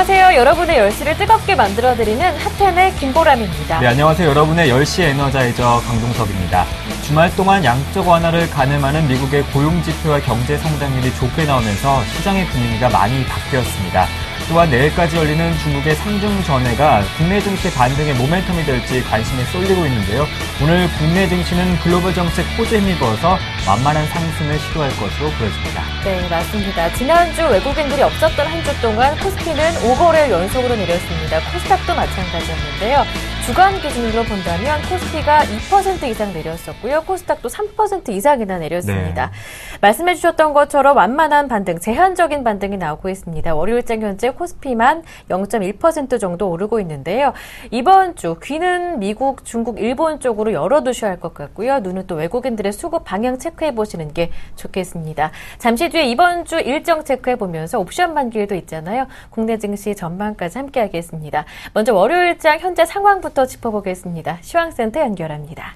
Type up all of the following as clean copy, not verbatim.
안녕하세요. 여러분의 10시를 뜨겁게 만들어드리는 핫템의 김보람입니다. 네, 안녕하세요. 여러분의 10시 에너자이저 강동석입니다. 주말 동안 양적 완화를 가늠하는 미국의 고용지표와 경제 성장률이 좋게 나오면서 시장의 분위기가 많이 바뀌었습니다. 또한 내일까지 열리는 중국의 상중전회가 국내 증시 반등의 모멘텀이 될지 관심이 쏠리고 있는데요. 오늘 국내 증시는 글로벌 정책 호재에 힘입어서 만만한 상승을 시도할 것으로 보여집니다. 네, 맞습니다. 지난주 외국인들이 없었던 한 주 동안 코스피는 5거래일 연속으로 내렸습니다. 코스닥도 마찬가지였는데요. 주간 기준으로 본다면 코스피가 2% 이상 내렸었고요. 코스닥도 3% 이상이나 내렸습니다. 네. 말씀해 주셨던 것처럼 완만한 반등, 제한적인 반등이 나오고 있습니다. 월요일장 현재 코스피만 0.1% 정도 오르고 있는데요. 이번 주 귀는 미국, 중국, 일본 쪽으로 열어두셔야 할 것 같고요. 눈은 또 외국인들의 수급 방향 체크해 보시는 게 좋겠습니다. 잠시 뒤에 이번 주 일정 체크해 보면서 옵션 만기일도 있잖아요. 국내 증시 전망까지 함께 하겠습니다. 먼저 월요일장 현재 상황부터 짚어보겠습니다. 시황센터 연결합니다.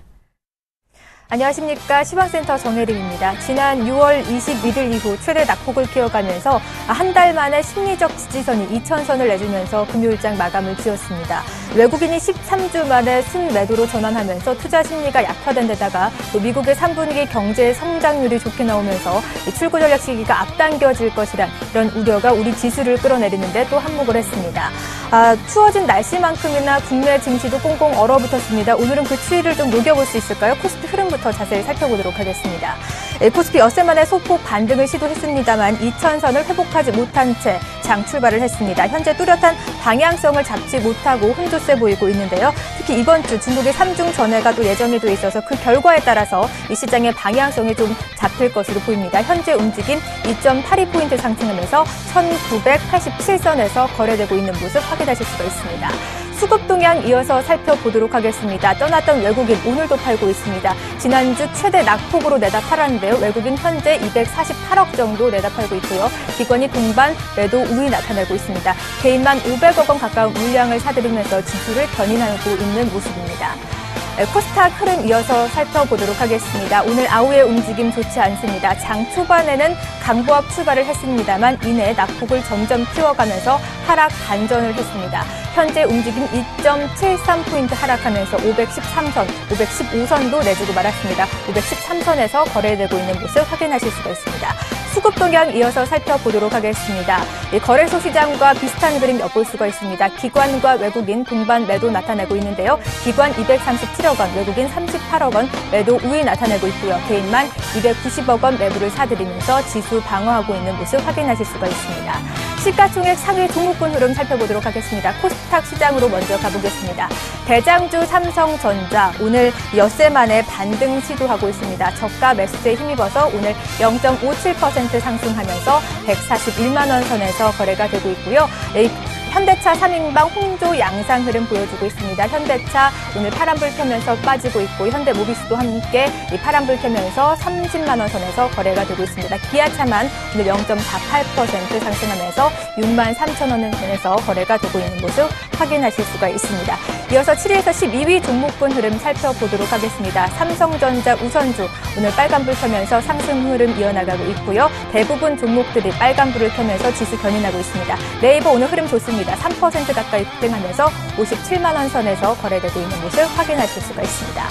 안녕하십니까. 시황센터 정혜림입니다. 지난 6월 21일 이후 최대 낙폭을 키워가면서 한 달 만에 심리적 지지선이 2,000선을 내주면서 금요일장 마감을 지었습니다. 외국인이 13주 만에 순매도로 전환하면서 투자 심리가 약화된 데다가 또 미국의 3분기 경제 성장률이 좋게 나오면서 출구 전략 시기가 앞당겨질 것이란 이런 우려가 우리 지수를 끌어내리는데 또 한몫을 했습니다. 추워진 날씨만큼이나 국내 증시도 꽁꽁 얼어붙었습니다. 오늘은 그 추위를 좀 녹여볼 수 있을까요? 코스피 흐름부터 자세히 살펴보도록 하겠습니다. 코스피 엿새 만에 소폭 반등을 시도했습니다만 2,000선을 회복하지 못한 채 장 출발을 했습니다. 현재 뚜렷한 방향성을 잡지 못하고 혼조세 보이고 있는데요. 특히 이번 주 중국의 상중전회가 또 예정이 돼 있어서 그 결과에 따라서 이 시장의 방향성이 좀 잡힐 것으로 보입니다. 현재 움직임 2.82포인트 상승하면서 1,987선에서 거래되고 있는 모습 확인하실 수가 있습니다. 수급 동향 이어서 살펴보도록 하겠습니다. 떠났던 외국인 오늘도 팔고 있습니다. 지난주 최대 낙폭으로 내다 팔았는데요. 외국인 현재 248억 정도 내다 팔고 있고요. 기관이 동반 매도 우위 나타내고 있습니다. 개인만 500억 원 가까운 물량을 사들이면서 지수를 견인하고 있는 모습입니다. 코스닥 흐름 이어서 살펴보도록 하겠습니다. 오늘 아우의 움직임 좋지 않습니다. 장 초반에는 강보합 출발을 했습니다만 이내 낙폭을 점점 키워가면서 하락 반전을 했습니다. 현재 움직임 2.73포인트 하락하면서 513선, 515선도 내주고 말았습니다. 513선에서 거래되고 있는 모습 확인하실 수가 있습니다. 수급 동향 이어서 살펴보도록 하겠습니다. 거래소 시장과 비슷한 그림 엿볼 수가 있습니다. 기관과 외국인 동반 매도 나타내고 있는데요. 기관 237억 원, 외국인 38억 원 매도 우위 나타내고 있고요. 개인만 290억 원 매물을 사들이면서 지수 방어하고 있는 모습 확인하실 수가 있습니다. 시가총액 상위 종목군 흐름 살펴보도록 하겠습니다. 코스닥 시장으로 먼저 가보겠습니다. 대장주 삼성전자 오늘 엿새 만에 반등 시도하고 있습니다. 저가 매수세에 힘입어서 오늘 0.57% 상승하면서 141만 원 선에서 거래가 되고 있고요. 현대차 3인방 홍조 양상 흐름 보여주고 있습니다. 현대차 오늘 파란불 켜면서 빠지고 있고 현대모비스도 함께 이 파란불 켜면서 30만 원 선에서 거래가 되고 있습니다. 기아차만 오늘 0.48% 상승하면서 6만 3천 원 선에서 거래가 되고 있는 모습 확인하실 수가 있습니다. 이어서 7위에서 12위 종목군 흐름 살펴보도록 하겠습니다. 삼성전자 우선주 오늘 빨간불 켜면서 상승 흐름 이어나가고 있고요. 대부분 종목들이 빨간불을 켜면서 지수 견인하고 있습니다. 네이버 오늘 흐름 좋습니다. 3% 가까이 급등하면서 57만 원 선에서 거래되고 있는 모습 확인하실 수가 있습니다.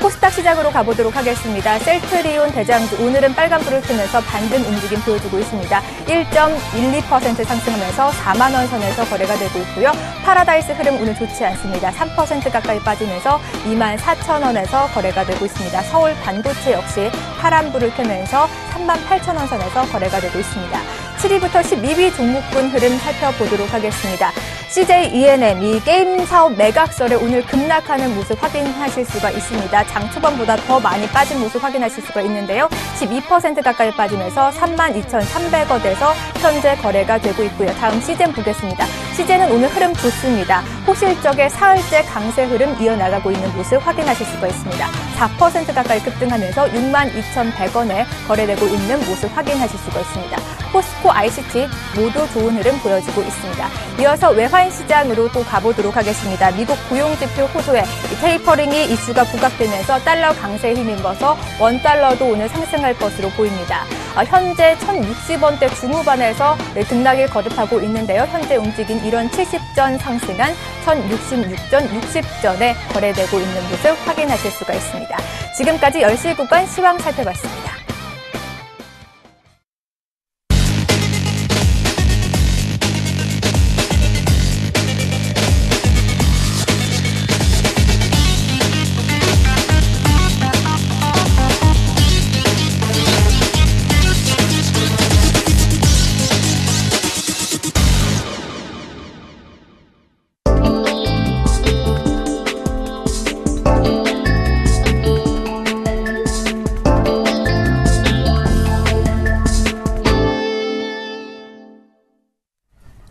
코스닥 시장으로 가보도록 하겠습니다. 셀트리온 대장주 오늘은 빨간불을 켜면서 반등 움직임 보여주고 있습니다. 1.12% 상승하면서 4만 원 선에서 거래가 되고 있고요. 파라다이스 흐름 오늘 좋지 않습니다. 3% 가까이 빠지면서 2만 4천 원에서 거래가 되고 있습니다. 서울 반도체 역시 파란불을 켜면서 3만 8천 원 선에서 거래가 되고 있습니다. 7위부터 12위 종목군 흐름 살펴보도록 하겠습니다. CJ ENM 이 게임 사업 매각설에 오늘 급락하는 모습 확인하실 수가 있습니다. 장 초반보다 더 많이 빠진 모습 확인하실 수가 있는데요. 12% 가까이 빠지면서 32,300원에서 현재 거래가 되고 있고요. 다음 시젠 보겠습니다. 시젠은 오늘 흐름 좋습니다. 호실적의 사흘째 강세 흐름 이어나가고 있는 모습 확인하실 수가 있습니다. 4% 가까이 급등하면서 62,100원에 거래되고 있는 모습 확인하실 수가 있습니다. 포스코, ICT 모두 좋은 흐름 보여주고 있습니다. 이어서 외환 시장으로 또 가보도록 하겠습니다. 미국 고용지표 호조에 테이퍼링이 이슈가 부각되면서 달러 강세에 힘입어서 원달러도 오늘 상승할 것으로 보입니다. 현재 1,060원대 중후반에서 등락을 거듭하고 있는데요. 현재 움직인 이런 70전 상승한 1,066전, 60전에 거래되고 있는 모습 확인하실 수가 있습니다. 지금까지 10시 구간 시황 살펴봤습니다.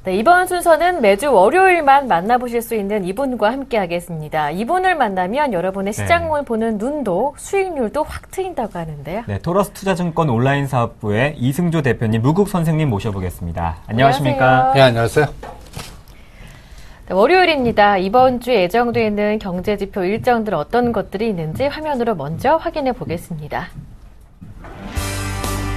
네, 이번 순서는 매주 월요일만 만나보실 수 있는 이분과 함께하겠습니다. 이분을 만나면 여러분의 시장을 보는 눈도 수익률도 확 트인다고 하는데요. 네, 토러스 투자증권 온라인 사업부의 이승조 대표님, 무국 선생님 모셔보겠습니다. 안녕하십니까? 안녕하세요. 네, 안녕하세요. 네, 월요일입니다. 이번 주에 예정되어 있는 경제지표 일정들 어떤 것들이 있는지 화면으로 먼저 확인해 보겠습니다.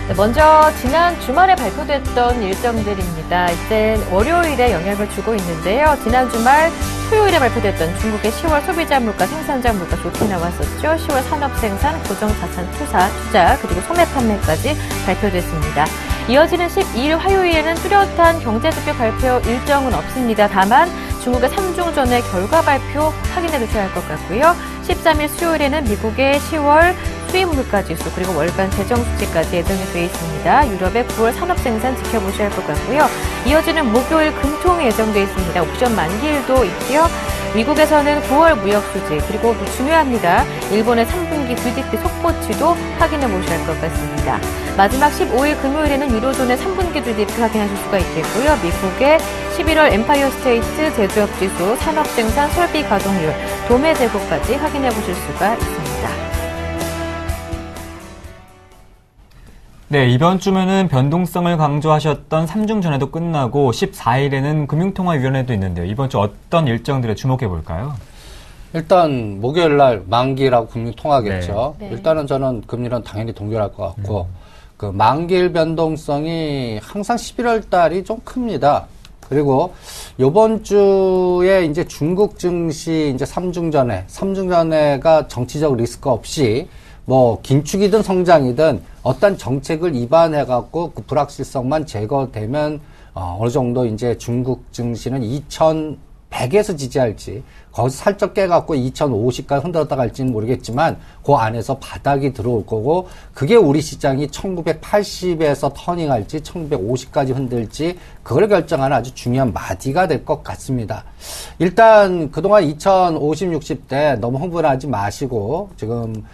네, 먼저 지난 주말에 발표됐던 일정들입니다. 이제 월요일에 영향을 주고 있는데요. 지난 주말 토요일에 발표됐던 중국의 10월 소비자 물가, 생산자 물가 좋게 나왔었죠. 10월 산업생산, 고정자산 투자, 그리고 소매 판매까지 발표됐습니다. 이어지는 12일 화요일에는 뚜렷한 경제지표 발표 일정은 없습니다. 다만 중국의 3중전의 결과 발표 확인해 두셔야 할 것 같고요. 13일 수요일에는 미국의 10월 수입 물가지수 그리고 월간 재정 수치까지 예정이 되어 있습니다. 유럽의 9월 산업생산 지켜보셔야 할 것 같고요. 이어지는 목요일 금통이 예정되어 있습니다. 옵션 만기일도 있고요. 미국에서는 9월 무역 수지 그리고 또 중요합니다. 일본의 3분기 GDP 속보치도 확인해 보셔야 할 것 같습니다. 마지막 15일 금요일에는 유로존의 3분기 GDP 확인하실 수가 있겠고요. 미국의 11월 엠파이어 스테이트 제조업 지수, 산업생산, 설비 가동률, 도매 재고까지 확인해 보실 수가 있습니다. 네, 이번 주면은 변동성을 강조하셨던 3중전에도 끝나고 14일에는 금융통화위원회도 있는데요. 이번 주 어떤 일정들에 주목해 볼까요? 일단 목요일 날 만기일하고 금융통화겠죠. 네. 일단은 저는 금리는 당연히 동결할 것 같고 그 만기일 변동성이 항상 11월 달이 좀 큽니다. 그리고 요번 주에 이제 중국 증시 이제 3중전회가 정치적 리스크 없이 뭐 긴축이든 성장이든 어떤 정책을 입안해갖고 그 불확실성만 제거되면 어느 정도 이제 중국 증시는 2100에서 지지할지 거기서 살짝 깨갖고 2050까지 흔들었다 갈지는 모르겠지만 그 안에서 바닥이 들어올 거고 그게 우리 시장이 1980에서 터닝할지 1950까지 흔들지 그걸 결정하는 아주 중요한 마디가 될 것 같습니다. 일단 그동안 2050, 60대 너무 흥분하지 마시고 지금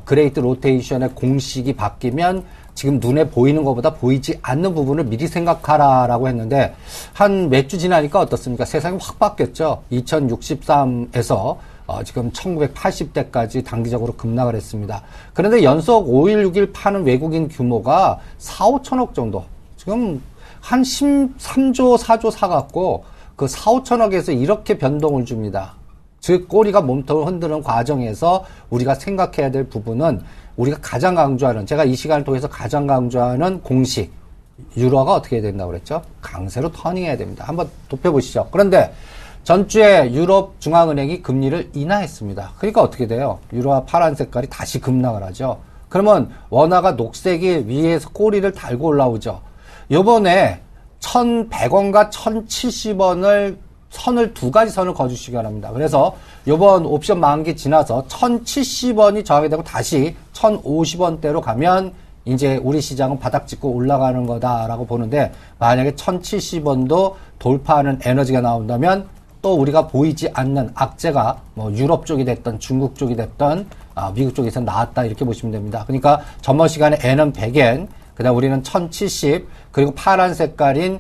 그레이트 로테이션의 공식이 바뀌면 지금 눈에 보이는 것보다 보이지 않는 부분을 미리 생각하라라고 했는데 한 몇 주 지나니까 어떻습니까? 세상이 확 바뀌었죠. 2063에서 지금 1980대까지 단기적으로 급락을 했습니다. 그런데 연속 5일, 6일 파는 외국인 규모가 4, 5천억 정도. 지금 한 13조, 4조 사갖고 그 4, 5천억에서 이렇게 변동을 줍니다. 즉 꼬리가 몸통을 흔드는 과정에서 우리가 생각해야 될 부분은 우리가 가장 강조하는 제가 이 시간을 통해서 가장 강조하는 공식 유로가 어떻게 해야 된다고 그랬죠? 강세로 터닝해야 됩니다. 한번 좁혀보시죠. 그런데 전주에 유럽 중앙은행이 금리를 인하했습니다. 그러니까 어떻게 돼요? 유로화 파란 색깔이 다시 급락을 하죠. 그러면 원화가 녹색이 위에서 꼬리를 달고 올라오죠. 요번에 1,100원과 1,070원을 선을 두 가지 선을 그어주시기 바랍니다. 그래서 요번 옵션 만기 지나서 1,070원이 저하게 되고 다시 1,050원대로 가면 이제 우리 시장은 바닥 짚고 올라가는 거다라고 보는데 만약에 1,070원도 돌파하는 에너지가 나온다면 또 우리가 보이지 않는 악재가 뭐 유럽 쪽이 됐던 중국 쪽이 됐던 미국 쪽에서 나왔다 이렇게 보시면 됩니다. 그러니까 전번 시간에 N은 100엔, 그다음 우리는 1,070 그리고 파란 색깔인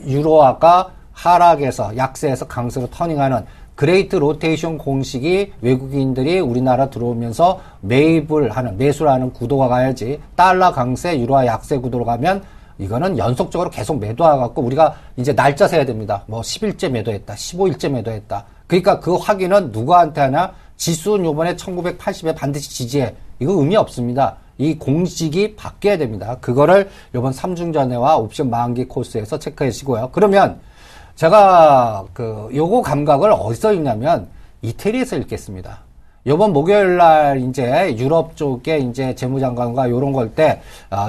유로화가 하락에서 약세에서 강세로 터닝하는 그레이트 로테이션 공식이 외국인들이 우리나라 들어오면서 매입을 하는, 매수를 하는 구도가 가야지 달러 강세, 유로화 약세 구도로 가면 이거는 연속적으로 계속 매도해갖고 우리가 이제 날짜 세야 됩니다. 뭐 10일째 매도했다, 15일째 매도했다. 그러니까 그 확인은 누구한테 하냐? 지수는 요번에 1980에 반드시 지지해. 이거 의미 없습니다. 이 공식이 바뀌어야 됩니다. 그거를 요번 삼중전해와 옵션 만기 코스에서 체크해 주시고요. 그러면 제가 요거 감각을 어디서 읽냐면 이태리에서 읽겠습니다. 요번 목요일 날 이제 유럽 쪽에 이제 재무장관과 요런 걸 때,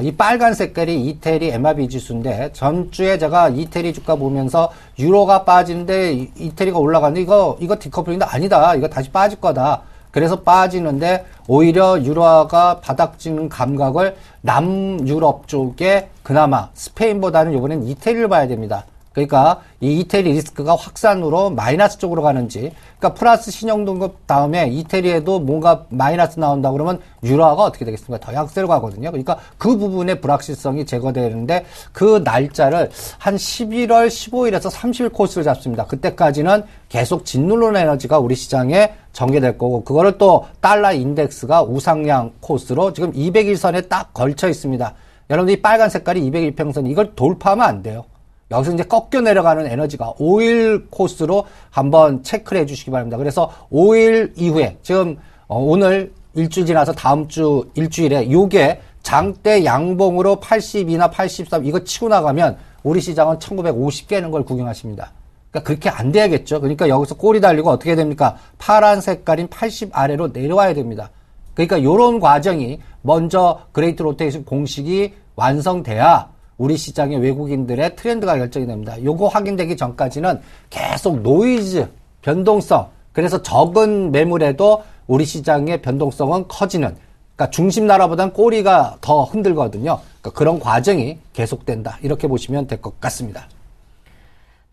이 빨간 색깔이 이태리 MRB 지수인데, 전주에 제가 이태리 주가 보면서 유로가 빠지는데 이태리가 올라가는데 이거 디커플링도 아니다. 이거 다시 빠질 거다. 그래서 빠지는데 오히려 유로화가 바닥 찍는 감각을 남유럽 쪽에 그나마 스페인보다는 이번엔 이태리를 봐야 됩니다. 그러니까 이 이태리 리스크가 확산으로 마이너스 쪽으로 가는지, 그러니까 플러스 신용등급 다음에 이태리에도 뭔가 마이너스 나온다 그러면 유로화가 어떻게 되겠습니까? 더 약세로 가거든요. 그러니까 그 부분의 불확실성이 제거되는데 그 날짜를 한 11월 15일에서 30일 코스를 잡습니다. 그때까지는 계속 짓누르는 에너지가 우리 시장에 전개될 거고, 그거를 또 달러 인덱스가 우상향 코스로 지금 200일선에 딱 걸쳐 있습니다. 여러분들 이 빨간 색깔이 200일평선, 이걸 돌파하면 안 돼요. 여기서 이제 꺾여 내려가는 에너지가 5일 코스로 한번 체크를 해주시기 바랍니다. 그래서 5일 이후에 지금 오늘 일주일 지나서 다음 주 일주일에 요게 장대 양봉으로 82나 83 이거 치고 나가면 우리 시장은 1950 깨는 걸 구경하십니다. 그러니까 그렇게 안 돼야겠죠. 그러니까 여기서 꼬리 달리고 어떻게 됩니까? 파란 색깔인 80 아래로 내려와야 됩니다. 그러니까 요런 과정이 먼저 그레이트 로테이션 공식이 완성돼야 우리 시장의 외국인들의 트렌드가 결정이 됩니다. 요거 확인되기 전까지는 계속 노이즈, 변동성, 그래서 적은 매물에도 우리 시장의 변동성은 커지는, 그러니까 중심 나라보다는 꼬리가 더 흔들거든요. 그러니까 그런 과정이 계속된다. 이렇게 보시면 될 것 같습니다.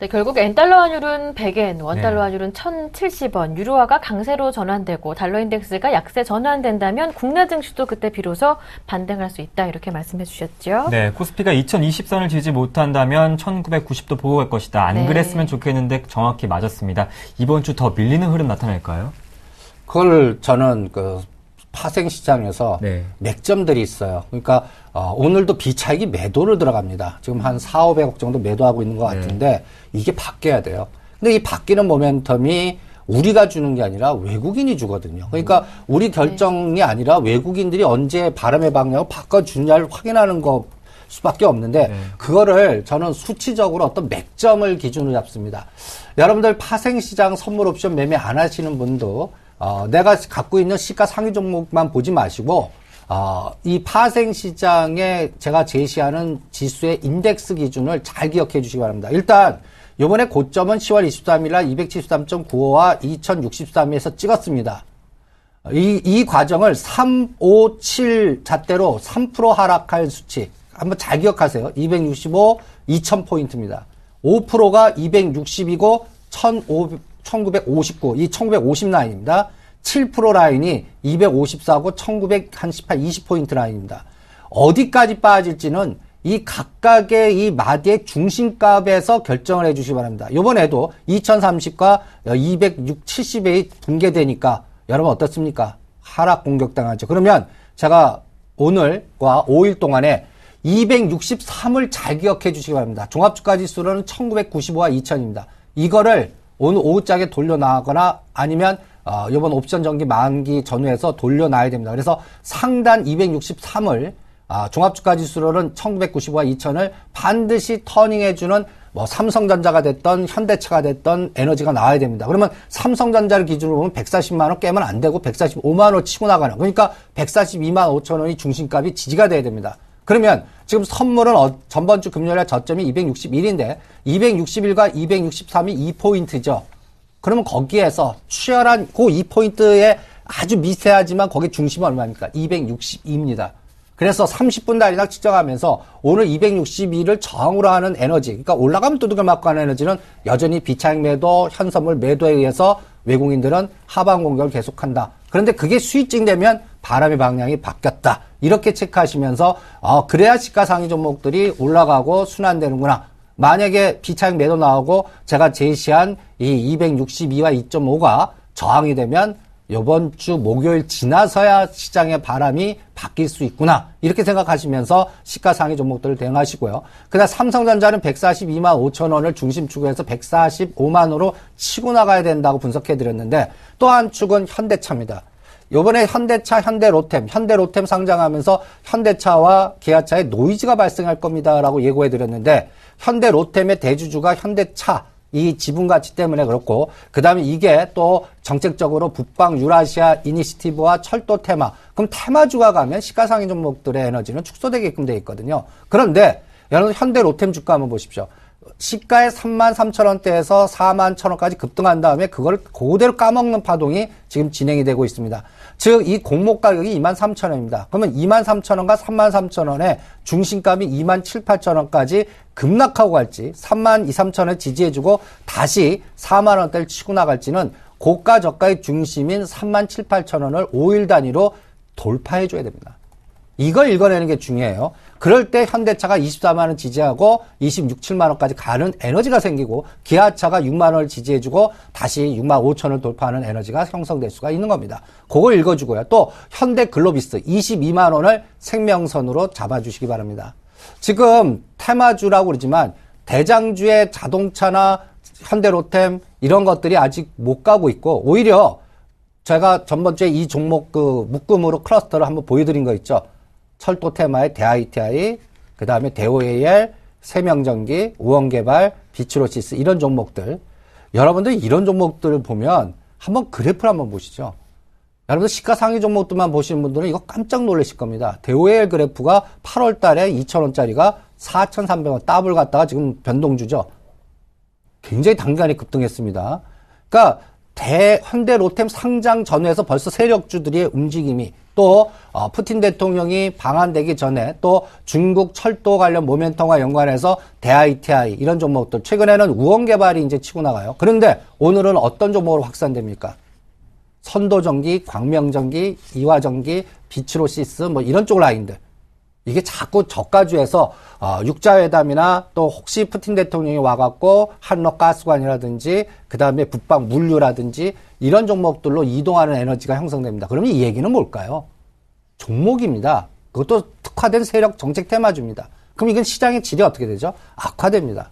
네, 결국 엔달러 환율은 100엔, 원달러 환율은 1070원, 유로화가 강세로 전환되고 달러 인덱스가 약세 전환된다면 국내 증시도 그때 비로소 반등할 수 있다. 이렇게 말씀해 주셨죠. 네, 코스피가 2020선을 지지 못한다면 1990도 보고 갈 것이다. 안 그랬으면 좋겠는데 정확히 맞았습니다. 이번 주 더 밀리는 흐름 나타날까요? 그걸 저는 파생 시장에서 맥점들이 있어요. 그러니까 오늘도 비차익이 매도로 들어갑니다. 지금 한 4,500억 정도 매도하고 있는 것 같은데 이게 바뀌어야 돼요. 근데 이 바뀌는 모멘텀이 우리가 주는 게 아니라 외국인이 주거든요. 그러니까 우리 결정이 아니라 외국인들이 언제 바람의 방향을 바꿔주냐를 확인하는 것 수밖에 없는데 그거를 저는 수치적으로 어떤 맥점을 기준으로 잡습니다. 여러분들 파생시장 선물 옵션 매매 안 하시는 분도 내가 갖고 있는 시가 상위 종목만 보지 마시고 이 파생시장에 제가 제시하는 지수의 인덱스 기준을 잘 기억해 주시기 바랍니다. 일단 이번에 고점은 10월 23일 날 273.95와 2063에서 찍었습니다. 이 과정을 3, 5, 7 잣대로 3% 하락할 수치 한번 잘 기억하세요. 265, 2000포인트입니다. 5%가 260이고 1959, 이 1950 라인입니다. 7% 라인이 254고 1918, 20포인트 라인입니다. 어디까지 빠질지는 이 각각의 이 마디의 중심값에서 결정을 해주시기 바랍니다. 이번에도 2030과 270에 붕괴되니까 여러분 어떻습니까? 하락 공격당하죠. 그러면 제가 오늘과 5일 동안에 263을 잘 기억해 주시기 바랍니다. 종합주가지수로는 1995와 2000입니다. 이거를 오늘 오후장에 돌려나가거나 아니면 이번 옵션 정기 만기 전후에서 돌려놔야 됩니다. 그래서 상단 263을 종합주가지수로는 1995와 2000을 반드시 터닝해주는 뭐 삼성전자가 됐던 현대차가 됐던 에너지가 나와야 됩니다. 그러면 삼성전자를 기준으로 보면 140만 원 깨면 안 되고 145만 원 치고 나가는, 그러니까 142만 5천 원이 중심값이 지지가 돼야 됩니다. 그러면 지금 선물은 전번 주 금요일날 저점이 261인데 261과 263이 2포인트죠. 그러면 거기에서 치열한 그 2포인트에 아주 미세하지만 거기 중심은 얼마입니까? 262입니다. 그래서 30분 달이나 측정하면서 오늘 262를 저항으로 하는 에너지, 그러니까 올라가면 두둑을 맞고 하는 에너지는 여전히 비차익 매도, 현선물 매도에 의해서 외국인들은 하방 공격을 계속한다. 그런데 그게 수익증되면 바람의 방향이 바뀌었다. 이렇게 체크하시면서 그래야 시가상위 종목들이 올라가고 순환되는구나. 만약에 비차익 매도 나오고 제가 제시한 이 262와 2.5가 저항이 되면 이번 주 목요일 지나서야 시장의 바람이 바뀔 수 있구나. 이렇게 생각하시면서 시가상위 종목들을 대응하시고요. 그다음 삼성전자는 142만 5천 원을 중심축으로 해서 145만 원으로 치고 나가야 된다고 분석해드렸는데 또 한 축은 현대차입니다. 요번에 현대차, 현대로템 상장하면서 현대차와 기아차에 노이즈가 발생할 겁니다라고 예고해드렸는데 현대로템의 대주주가 현대차 이 지분 가치 때문에 그렇고 그다음에 이게 또 정책적으로 북방 유라시아 이니시티브와 철도 테마 그럼 테마주가 가면 시가상위 종목들의 에너지는 축소되게끔 돼 있거든요. 그런데 여러분 현대 로템 주가 한번 보십시오. 시가에 33,000원대에서 41,000원까지 급등한 다음에 그걸 그대로 까먹는 파동이 지금 진행이 되고 있습니다. 즉 이 공모 가격이 23,000원입니다. 그러면 23,000원과 33,000원에 중심값이 27,000~28,000원까지 급락하고 갈지 32,000~33,000원을 지지해주고 다시 4만원대를 치고 나갈지는 고가 저가의 중심인 37,000~38,000원을 5일 단위로 돌파해줘야 됩니다. 이걸 읽어내는 게 중요해요. 그럴 때 현대차가 24만 원 지지하고 26~27만 원까지 가는 에너지가 생기고 기아차가 6만 원을 지지해주고 다시 6만 5천 원을 돌파하는 에너지가 형성될 수가 있는 겁니다. 그걸 읽어주고요. 또 현대글로비스 22만 원을 생명선으로 잡아주시기 바랍니다. 지금 테마주라고 그러지만 대장주의 자동차나 현대로템 이런 것들이 아직 못 가고 있고 오히려 제가 전번주에 이 종목 묶음으로 클러스터를 한번 보여드린 거 있죠. 철도 테마의 대ITI, 그 다음에 대OAL, 세명전기, 우원개발, 비츠로시스 이런 종목들. 여러분들 이런 종목들을 보면 한번 그래프를 한번 보시죠. 여러분들 시가상위 종목들만 보시는 분들은 이거 깜짝 놀라실 겁니다. 대OAL 그래프가 8월 달에 2,000원짜리가 4,300원 더블 갔다가 지금 변동주죠. 굉장히 단기간에 급등했습니다. 그러니까 현대로템 상장 전후에서 벌써 세력주들의 움직임이 또 푸틴 대통령이 방한되기 전에 또 중국 철도 관련 모멘텀과 연관해서 대ITI 이런 종목들 최근에는 우원개발이 이제 치고 나가요. 그런데 오늘은 어떤 종목으로 확산됩니까? 선도전기, 광명전기, 이화전기, 비츠로시스 뭐 이런 쪽 라인들. 이게 자꾸 저가주에서 육자회담이나 또 혹시 푸틴 대통령이 와갖고 한러가스관이라든지 그다음에 북방 물류라든지 이런 종목들로 이동하는 에너지가 형성됩니다. 그러면 이 얘기는 뭘까요? 종목입니다. 그것도 특화된 세력 정책 테마주입니다. 그럼 이건 시장의 질이 어떻게 되죠? 악화됩니다.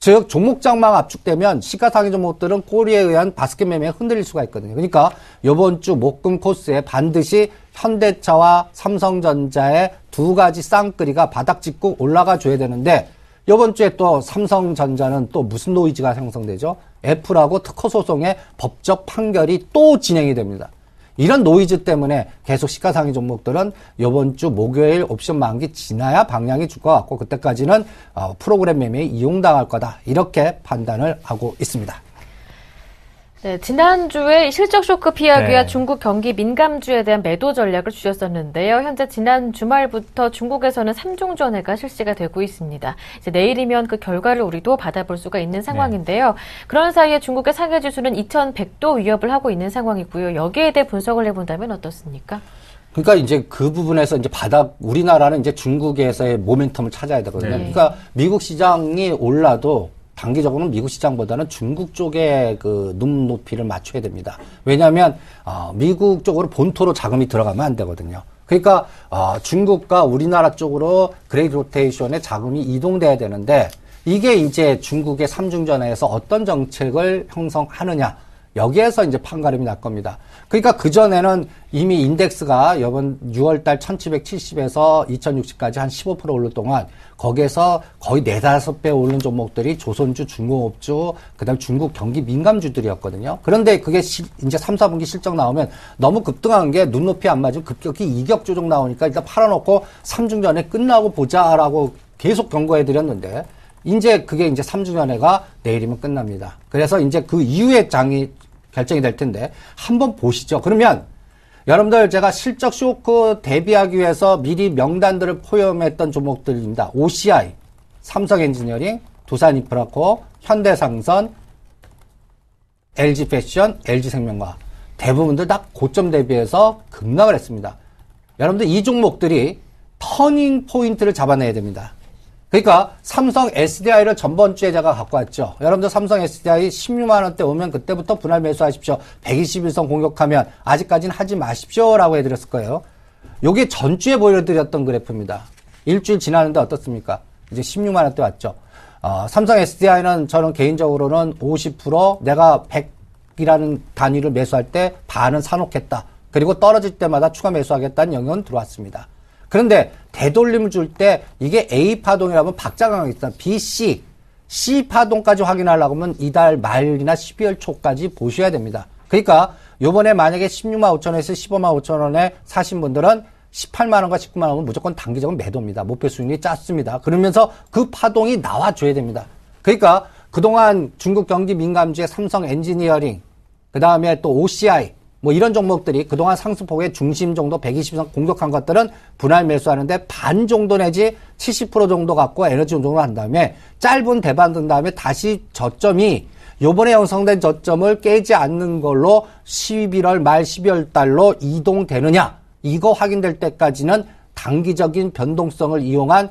즉 종목장만 압축되면 시가상위 종목들은 꼬리에 의한 바스켓 매매에 흔들릴 수가 있거든요. 그러니까 이번 주 목금 코스에 반드시 현대차와 삼성전자의 두 가지 쌍끌이가 바닥 짚고 올라가 줘야 되는데 이번 주에 또 삼성전자는 또 무슨 노이즈가 형성되죠? 애플하고 특허 소송의 법적 판결이 또 진행이 됩니다. 이런 노이즈 때문에 계속 시가상위 종목들은 이번 주 목요일 옵션 만기 지나야 방향이 줄 것 같고 그때까지는 프로그램 매매에 이용당할 거다. 이렇게 판단을 하고 있습니다. 네, 지난주에 실적 쇼크 피하기 위해 중국 경기 민감주에 대한 매도 전략을 주셨었는데요. 현재 지난 주말부터 중국에서는 3종 전회가 실시가 되고 있습니다. 이제 내일이면 그 결과를 우리도 받아볼 수가 있는 상황인데요. 그런 사이에 중국의 상해 지수는 2100도 위협을 하고 있는 상황이고요. 여기에 대해 분석을 해본다면 어떻습니까? 그러니까 이제 그 부분에서 이제 우리나라는 이제 중국에서의 모멘텀을 찾아야 되거든요. 그러니까 미국 시장이 올라도 단기적으로는 미국 시장보다는 중국 쪽에 그 눈높이를 맞춰야 됩니다. 왜냐하면 미국 쪽으로 본토로 자금이 들어가면 안 되거든요. 그러니까 중국과 우리나라 쪽으로 그레이트 로테이션에 자금이 이동돼야 되는데 이게 이제 중국의 삼중전에서 어떤 정책을 형성하느냐 여기에서 이제 판가름이 날 겁니다. 그러니까 그전에는 이미 인덱스가 이번 6월달 1770에서 2060까지 한 15% 오를 동안 거기에서 거의 4~5배 오른 종목들이 조선주, 중공업주, 그 다음 중국 경기 민감주들이었거든요. 그런데 그게 이제 3, 4분기 실적 나오면 너무 급등한 게 눈높이 안 맞으면 급격히 이격 조정 나오니까 일단 팔아놓고 3중전에 끝나고 보자라고 계속 경고해드렸는데 이제 그게 이제 3중전회가 내일이면 끝납니다. 그래서 이제 그 이후에 장이 결정이 될 텐데 한번 보시죠. 그러면 여러분들 제가 실적 쇼크 대비하기 위해서 미리 명단들을 포함했던 종목들입니다. OCI, 삼성엔지니어링, 두산인프라코, 현대상선, LG패션, LG생명과 대부분들 다 고점 대비해서 급락을 했습니다. 여러분들 이 종목들이 터닝 포인트를 잡아내야 됩니다. 그러니까 삼성 SDI를 전번 주에 제가 갖고 왔죠. 여러분들 삼성 SDI 16만 원대 오면 그때부터 분할 매수하십시오. 121선 공격하면 아직까지는 하지 마십시오라고 해드렸을 거예요. 요게 전주에 보여드렸던 그래프입니다. 일주일 지났는데 어떻습니까? 이제 16만 원대 왔죠. 삼성 SDI는 저는 개인적으로는 50% 내가 100이라는 단위를 매수할 때 반은 사놓겠다. 그리고 떨어질 때마다 추가 매수하겠다는 영역은 들어왔습니다. 그런데 되돌림을 줄 때 이게 A파동이라면 박자가 있다. B, C파동까지 확인하려고 하면 이달 말이나 12월 초까지 보셔야 됩니다. 그러니까 요번에 만약에 16만 5천원에서 15만 5천원에 사신 분들은 18만 원과 19만 원은 무조건 단기적으로 매도입니다. 목표 수익률이 작습니다. 그러면서 그 파동이 나와줘야 됩니다. 그러니까 그동안 중국 경기 민감주의 삼성 엔지니어링, 그 다음에 또 OCI, 뭐 이런 종목들이 그동안 상승폭의 중심 정도 120선 공격한 것들은 분할 매수하는데 반 정도 내지 70% 정도 갖고 에너지 정도로 한 다음에 짧은 대반 든 다음에 다시 저점이 요번에 형성된 저점을 깨지 않는 걸로 11월 말 12월 달로 이동되느냐, 이거 확인될 때까지는 단기적인 변동성을 이용한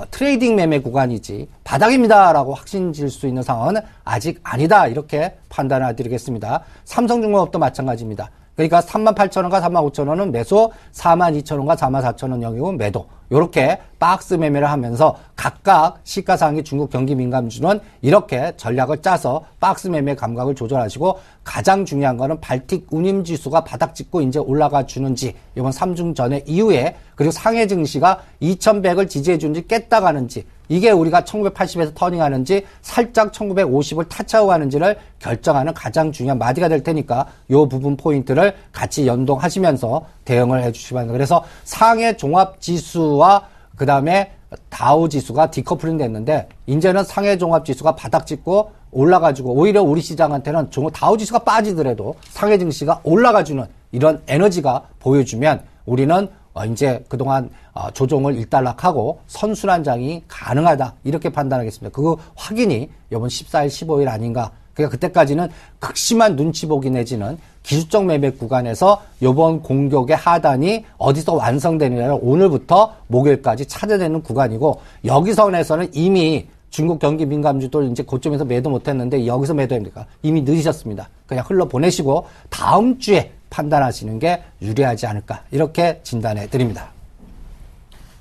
트레이딩 매매 구간이지 바닥입니다라고 확신질 수 있는 상황은 아직 아니다, 이렇게 판단을 드리겠습니다. 삼성중공업도 마찬가지입니다. 그러니까 38,000원과 35,000원은 매수, 42,000원과 44,000원 영역은 매도. 요렇게 박스 매매를 하면서 각각 시가상위 중국 경기 민감주는 이렇게 전략을 짜서 박스 매매 감각을 조절하시고, 가장 중요한 거는 발틱 운임 지수가 바닥 찍고 이제 올라가 주는지, 이번 3중 전에 이후에, 그리고 상해 증시가 2100을 지지해 주는지 깼다 가는지, 이게 우리가 1980에서 터닝하는지 살짝 1950을 타차하고 가는지를 결정하는 가장 중요한 마디가 될 테니까 요 부분 포인트를 같이 연동하시면서 대응을 해주시기 바랍니다. 그래서 상해 종합지수와 그 다음에 다우지수가 디커플링 됐는데, 이제는 상해 종합지수가 바닥 찍고 올라가지고 오히려 우리 시장한테는 다우지수가 빠지더라도 상해 증시가 올라가주는 이런 에너지가 보여주면 우리는 이제 그동안 조정을 일단락하고 선순환장이 가능하다, 이렇게 판단하겠습니다. 그거 확인이 이번 14일, 15일 아닌가. 그러니까 그때까지는 극심한 눈치 보기 내지는 기술적 매매 구간에서 이번 공격의 하단이 어디서 완성되느냐를 오늘부터 목요일까지 찾아내는 구간이고, 여기선에서는 이미 중국 경기 민감주들 이제 고점에서 매도 못했는데 여기서 매도합니까? 이미 늦으셨습니다. 그냥 흘러보내시고 다음 주에 판단하시는 게 유리하지 않을까, 이렇게 진단해 드립니다.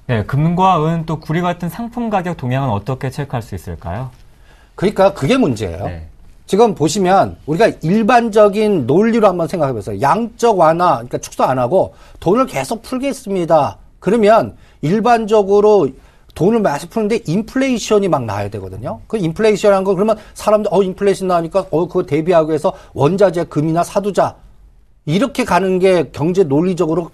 네, 금과 은 또 구리 같은 상품 가격 동향은 어떻게 체크할 수 있을까요? 그러니까 그게 문제예요. 네. 지금 보시면 우리가 일반적인 논리로 한번 생각해 보세요. 양적 완화, 그러니까 축소 안 하고 돈을 계속 풀겠습니다. 그러면 일반적으로 돈을 많이 푸는데 인플레이션이 막 나야 되거든요. 그 인플레이션이라는 거, 그러면 사람들 인플레이션 나니까 그거 대비하기 위해서 원자재, 금이나 사두자, 이렇게 가는 게 경제 논리적으로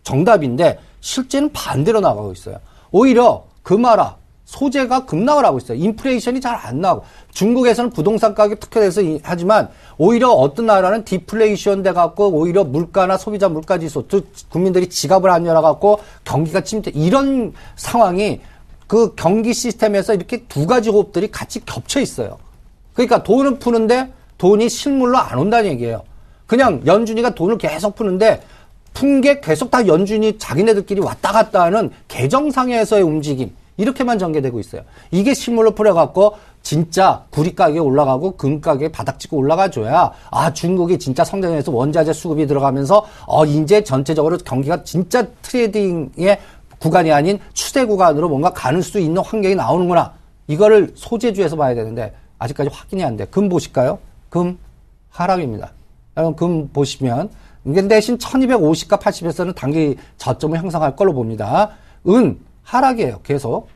정답인데 실제는 반대로 나가고 있어요. 오히려 금하라, 소재가 급락을 하고 있어요. 인플레이션이 잘 안 나고, 중국에서는 부동산 가격 특화돼서 하지만 오히려 어떤 나라는 디플레이션 돼갖고 오히려 물가나 소비자 물가지수, 국민들이 지갑을 안 열어갖고 경기가 침체, 이런 상황이 그 경기 시스템에서 이렇게 두 가지 호흡들이 같이 겹쳐 있어요. 그러니까 돈을 푸는데 돈이 실물로 안 온다는 얘기예요. 그냥 연준이가 돈을 계속 푸는데 푼 게 계속 다 연준이 자기네들끼리 왔다 갔다 하는 계정상에서의 움직임, 이렇게만 전개되고 있어요. 이게 실물로 풀어갖고 진짜 구리 가격이 올라가고 금 가격이 바닥 찍고 올라가줘야 중국이 진짜 성장해서 원자재 수급이 들어가면서 이제 전체적으로 경기가 진짜 트레이딩의 구간이 아닌 추세 구간으로 뭔가 가는 수 있는 환경이 나오는구나. 이거를 소재주에서 봐야 되는데 아직까지 확인이 안 돼. 금 보실까요? 금 하락입니다. 여러분 금 보시면 이게 대신 1250과 80에서는 단기 저점을 형성할 걸로 봅니다. 은 하락이에요. 계속.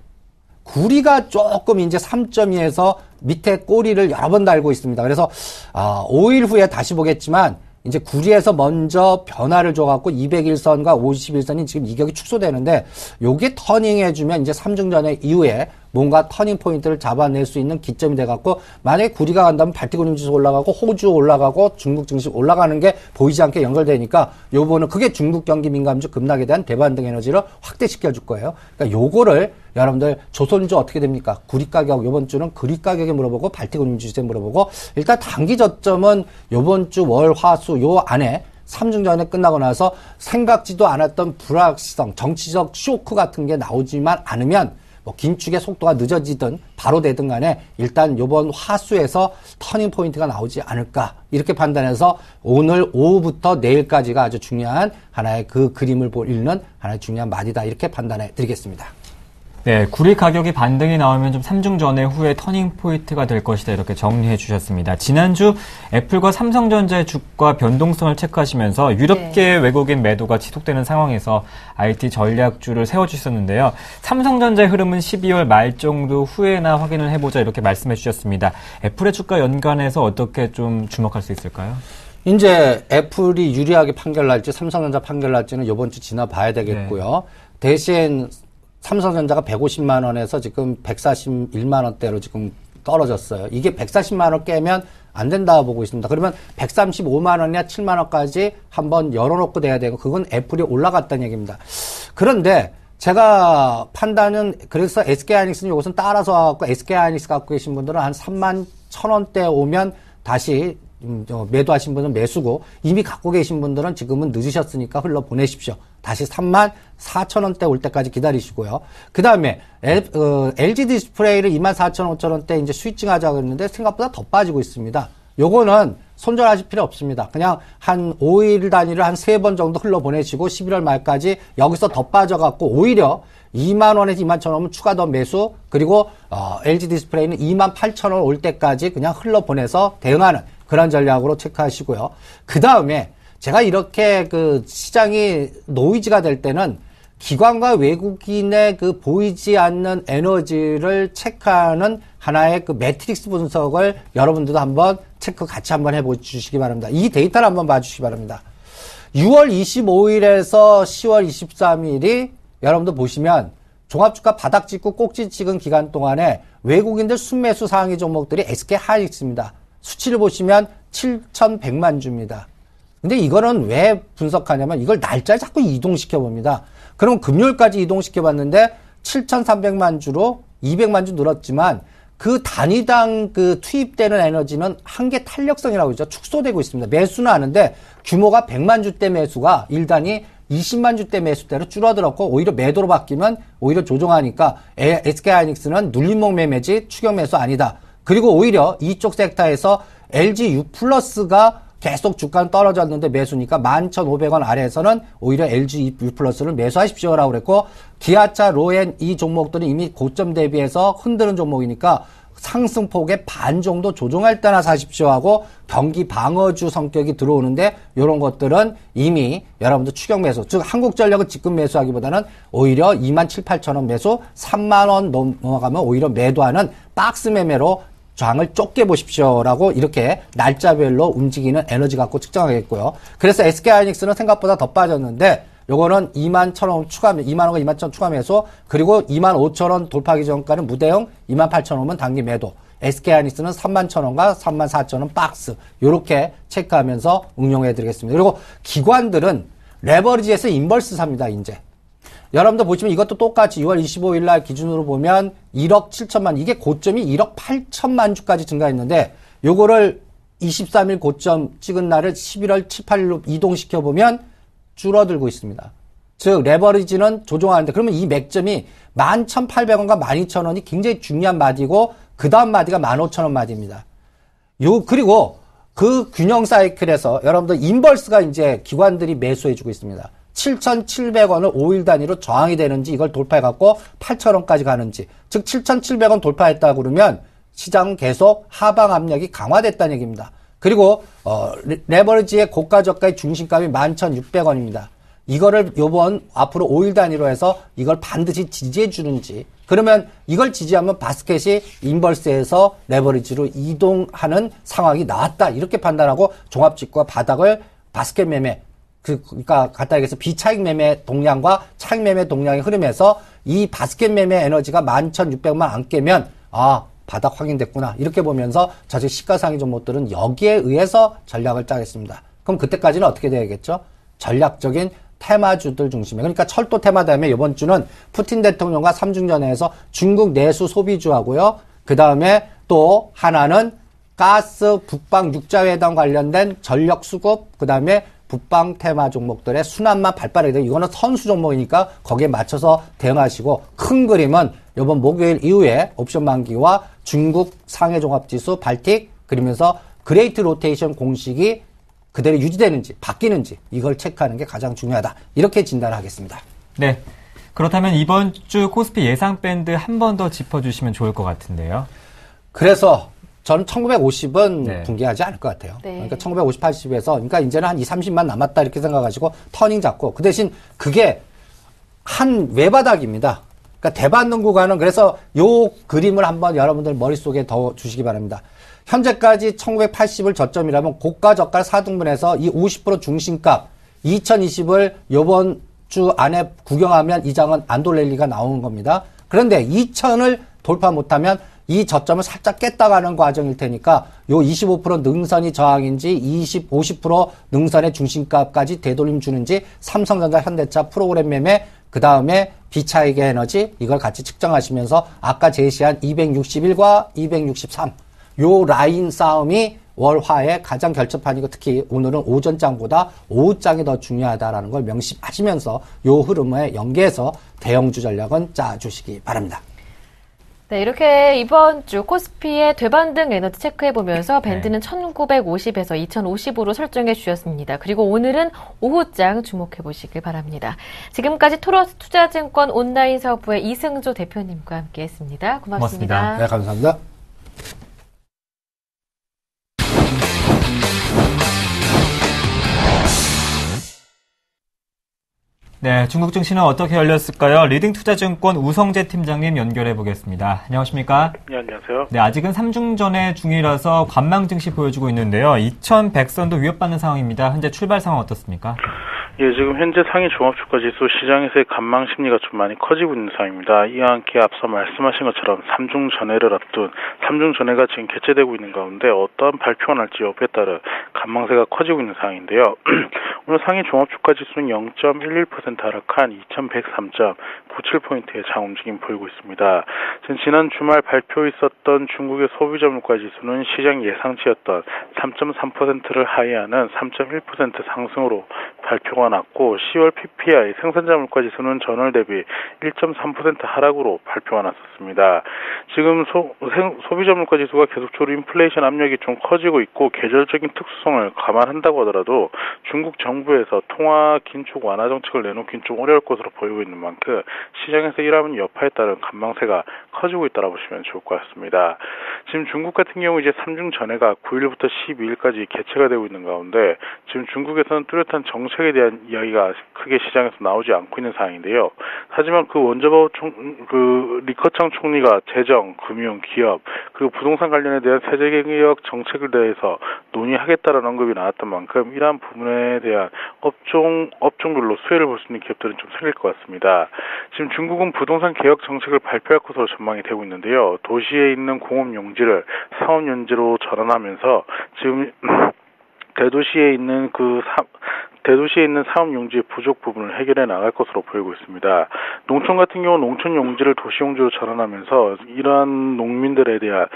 구리가 조금 이제 3.2에서 밑에 꼬리를 여러 번 달고 있습니다. 그래서 5일 후에 다시 보겠지만 이제 구리에서 먼저 변화를 줘갖고 201선과 51선이 지금 이격이 축소되는데, 요게 터닝해주면 이제 3중전의 이후에 뭔가 터닝 포인트를 잡아낼 수 있는 기점이 돼갖고, 만약에 구리가 간다면 발틱운임지수 올라가고 호주 올라가고 중국 증시 올라가는 게 보이지 않게 연결되니까 요번은 그게 중국 경기 민감주 급락에 대한 대반등 에너지를 확대시켜 줄 거예요. 그러니까 요거를 여러분들 조선주 어떻게 됩니까? 구리 가격, 요번 주는 구리 가격에 물어보고 발틱운임지수에 물어보고, 일단 단기 저점은 요번 주 월, 화, 수 요 안에 3중전에 끝나고 나서 생각지도 않았던 불확실성, 정치적 쇼크 같은 게 나오지만 않으면 뭐 긴축의 속도가 늦어지든 바로 되든 간에 일단 요번 화수에서 터닝 포인트가 나오지 않을까 이렇게 판단해서 오늘 오후부터 내일까지가 아주 중요한 하나의 그 그림을 보이는 하나의 중요한 말이다 이렇게 판단해 드리겠습니다. 네, 구리 가격이 반등이 나오면 좀 3중 전의 후에 터닝 포인트가 될 것이다 이렇게 정리해 주셨습니다. 지난주 애플과 삼성전자의 주가 변동성을 체크하시면서 유럽계 외국인 매도가 지속되는 상황에서 IT 전략주를 세워주셨는데요. 삼성전자의 흐름은 12월 말 정도 후에나 확인을 해보자 이렇게 말씀해 주셨습니다. 애플의 주가 연관해서 어떻게 좀 주목할 수 있을까요? 이제 애플이 유리하게 판결날지 삼성전자 판결날지는 이번 주 지나봐야 되겠고요. 네. 대신 삼성전자가 150만 원에서 지금 141만 원대로 지금 떨어졌어요. 이게 140만 원 깨면 안 된다 보고 있습니다. 그러면 135만 원이나 7만 원까지 한번 열어놓고 돼야 되고 그건 애플이 올라갔다는 얘기입니다. 그런데 제가 판단은 그래서 SK하이닉스는 이것은 따라서 갖고 SK하이닉스 갖고 계신 분들은 한 3만 1,000원대 오면 다시 매도하신 분은 매수고 이미 갖고 계신 분들은 지금은 늦으셨으니까 흘러보내십시오. 다시 3만 4천원대 올 때까지 기다리시고요. 그 다음에 LG 디스플레이를 24,500원대 이제 스위칭 하자고 했는데 생각보다 더 빠지고 있습니다. 요거는 손절하실 필요 없습니다. 그냥 한 5일 단위를 한 3번 정도 흘러보내시고 11월 말까지 여기서 더 빠져갖고 오히려 2만 원에서 2만 1,000원 추가 더 매수 그리고 LG 디스플레이는 2만 8천원 올 때까지 그냥 흘러보내서 대응하는 그런 전략으로 체크하시고요. 그 다음에 제가 이렇게 그 시장이 노이즈가 될 때는 기관과 외국인의 그 보이지 않는 에너지를 체크하는 하나의 그 매트릭스 분석을 여러분들도 한번 체크 같이 한번 해보시기 바랍니다. 이 데이터를 한번 봐주시기 바랍니다. 6월 25일에서 10월 23일이 여러분들 보시면 종합주가 바닥 찍고 꼭지 찍은 기간 동안에 외국인들 순매수 상위 종목들이 SK하이닉스입니다. 수치를 보시면 7,100만 주입니다. 근데 이거는 왜 분석하냐면 이걸 날짜를 자꾸 이동시켜 봅니다. 그럼 금요일까지 이동시켜 봤는데 7,300만 주로 200만 주 늘었지만 그 단위당 그 투입되는 에너지는 한계 탄력성이라고 하죠. 축소되고 있습니다. 매수는 하는데 규모가 100만 주대 매수가 1단위 20만 주대 매수대로 줄어들었고 오히려 매도로 바뀌면 오히려 조정하니까 SK하이닉스는 눌림목 매매지 추격 매수 아니다. 그리고 오히려 이쪽 섹터에서 LG U+가 계속 주가는 떨어졌는데 매수니까 11,500원 아래에서는 오히려 LG U+를 매수하십시오라고 그랬고 기아차, 로엔 이 종목들은 이미 고점 대비해서 흔드는 종목이니까 상승폭의 반 정도 조정할 때나 사십시오 하고 경기 방어주 성격이 들어오는데 이런 것들은 이미 여러분들 추격 매수, 즉 한국전력은 지금 매수하기보다는 오히려 27,800원 매수 3만원 넘어가면 오히려 매도하는 박스 매매로 장을 좁게 보십시오라고 이렇게 날짜별로 움직이는 에너지 갖고 측정하겠고요. 그래서 SK하이닉스는 생각보다 더 빠졌는데 요거는 21,000원 추가, 2만원과 21,000원 추가 매수 그리고 25,000원 돌파하기 전까지는 무대형 28,000원은 단기 매도 SK하이닉스는 31,000원과 34,000원 박스 요렇게 체크하면서 응용해드리겠습니다. 그리고 기관들은 레버리지에서 인버스 삽니다. 이제 여러분들 보시면 이것도 똑같이 6월 25일 날 기준으로 보면 1억 7천만 이게 고점이 1억 8천만 주까지 증가했는데 요거를 23일 고점 찍은 날을 11월 7, 8일로 이동시켜 보면 줄어들고 있습니다. 즉 레버리지는 조정하는데 그러면 이 맥점이 11,800원과 12,000원이 굉장히 중요한 마디고 그 다음 마디가 15,000원 마디입니다. 그리고 그 균형 사이클에서 여러분들 인버스가 이제 기관들이 매수해주고 있습니다. 7,700원을 5일 단위로 저항이 되는지 이걸 돌파해갖고 8,000원까지 가는지 즉 7,700원 돌파했다 그러면 시장은 계속 하방 압력이 강화됐다는 얘기입니다. 그리고 레버리지의 고가 저가의 중심값이 11,600원입니다. 이거를 요번 앞으로 5일 단위로 해서 이걸 반드시 지지해 주는지 그러면 이걸 지지하면 바스켓이 인버스에서 레버리지로 이동하는 상황이 나왔다 이렇게 판단하고 종합직과 바닥을 바스켓 매매 그러니까 갖다 얘기해서 비차익 매매 동량과 차익 매매 동량의 흐름에서 이 바스켓 매매 에너지가 11,600만 안 깨면 바닥 확인됐구나 이렇게 보면서 저식 시가상위 종목들은 여기에 의해서 전략을 짜겠습니다. 그럼 그때까지는 어떻게 돼야겠죠? 전략적인 테마주들 중심에 그러니까 철도 테마 다음에 이번 주는 푸틴 대통령과 3중전에서 중국 내수 소비주하고요. 그 다음에 또 하나는 가스 북방 육자회담 관련된 전력 수급 그 다음에 국방 테마 종목들의 순환만 발빠르게 되고 이거는 선수 종목이니까 거기에 맞춰서 대응하시고 큰 그림은 이번 목요일 이후에 옵션 만기와 중국 상해 종합지수 발틱 그러면서 그레이트 로테이션 공식이 그대로 유지되는지 바뀌는지 이걸 체크하는 게 가장 중요하다. 이렇게 진단을 하겠습니다. 네. 그렇다면 이번 주 코스피 예상 밴드 한 번 더 짚어주시면 좋을 것 같은데요. 그래서 저는 1950은 네. 붕괴하지 않을 것 같아요. 네. 그러니까 1950, 80에서 그러니까 이제는 한 20, 30만 남았다 이렇게 생각하시고 터닝 잡고 그 대신 그게 한 외바닥입니다. 그러니까 대반등 구간은 그래서 요 그림을 한번 여러분들 머릿속에 더 주시기 바랍니다. 현재까지 1980을 저점이라면 고가 저가 4등분해서 이 50% 중심값 2020을 요번 주 안에 구경하면 이 장은 안 돌릴 리가 나오는 겁니다. 그런데 2000을 돌파 못하면 이 저점을 살짝 깼다가는 과정일 테니까 요 25% 능선이 저항인지 50% 능선의 중심값까지 되돌림 주는지 삼성전자, 현대차, 프로그램 매매 그 다음에 비차익 에너지 이걸 같이 측정하시면서 아까 제시한 261과 263 요 라인 싸움이 월화의 가장 결정판이고 특히 오늘은 오전장보다 오후장이 더 중요하다라는 걸 명심하시면서 요 흐름에 연계해서 대형주 전략은 짜주시기 바랍니다. 네, 이렇게 이번 주 코스피의 되반등 에너지 체크해보면서 밴드는 1950에서 2050으로 설정해 주셨습니다. 그리고 오늘은 오후장 주목해보시길 바랍니다. 지금까지 토러스 투자증권 온라인 사업부의 이승조 대표님과 함께했습니다. 고맙습니다. 네, 감사합니다. 네, 중국 증시는 어떻게 열렸을까요? 리딩투자증권 우성재 팀장님 연결해 보겠습니다. 안녕하십니까? 네, 안녕하세요. 네, 아직은 3중전의 중이라서 관망 증시 보여주고 있는데요. 2100선도 위협받는 상황입니다. 현재 출발 상황 어떻습니까? 예, 지금 현재 상위 종합주가지수 시장에서의 관망 심리가 좀 많이 커지고 있는 상황입니다. 이와 함께 앞서 말씀하신 것처럼 3중 전회를 앞둔 3중 전회가 지금 개최되고 있는 가운데 어떠한 발표가 날지 여부에 따라 관망세가 커지고 있는 상황인데요. 오늘 상위 종합주가지수는 0.11% 하락한 2103.97포인트의 장 움직임 보이고 있습니다. 지난 주말 발표 있었던 중국의 소비자 물가지수는 시장 예상치였던 3.3%를 하회하는 3.1% 상승으로 발표가 났고 10월 PPI 생산자 물가지수는 전월 대비 1.3% 하락으로 발표가 났었습니다. 지금 소비자 물가지수가 계속적으로 인플레이션 압력이 좀 커지고 있고 계절적인 특수성을 감안한다고 하더라도 중국 정부에서 통화 긴축 완화 정책을 내놓긴 좀 어려울 것으로 보이고 있는 만큼 시장에서 일하는 여파에 따른 관망세가 커지고 있다고 보시면 좋을 것 같습니다. 지금 중국 같은 경우 이제 3중 전회가 9일부터 12일까지 개최가 되고 있는 가운데 지금 중국에서는 뚜렷한 정책에 대한 이야기가 크게 시장에서 나오지 않고 있는 상황인데요. 하지만 그 원저바오 리커창 총리가 재정, 금융, 기업 그리고 부동산 관련에 대한 세제개혁 정책에 대해서 논의하겠다는 언급이 나왔던 만큼 이러한 부분에 대한 업종별로 수혜를 볼 수 있는 기업들은 좀 생길 것 같습니다. 지금 중국은 부동산 개혁 정책을 발표할 것으로 전망이 되고 있는데요. 도시에 있는 공업 용지를 상업 용지로 전환하면서 지금 대도시에 있는 사업 용지의 부족 부분을 해결해 나갈 것으로 보이고 있습니다. 농촌 같은 경우 농촌 용지를 도시 용지로 전환하면서 이러한 농민들에 대한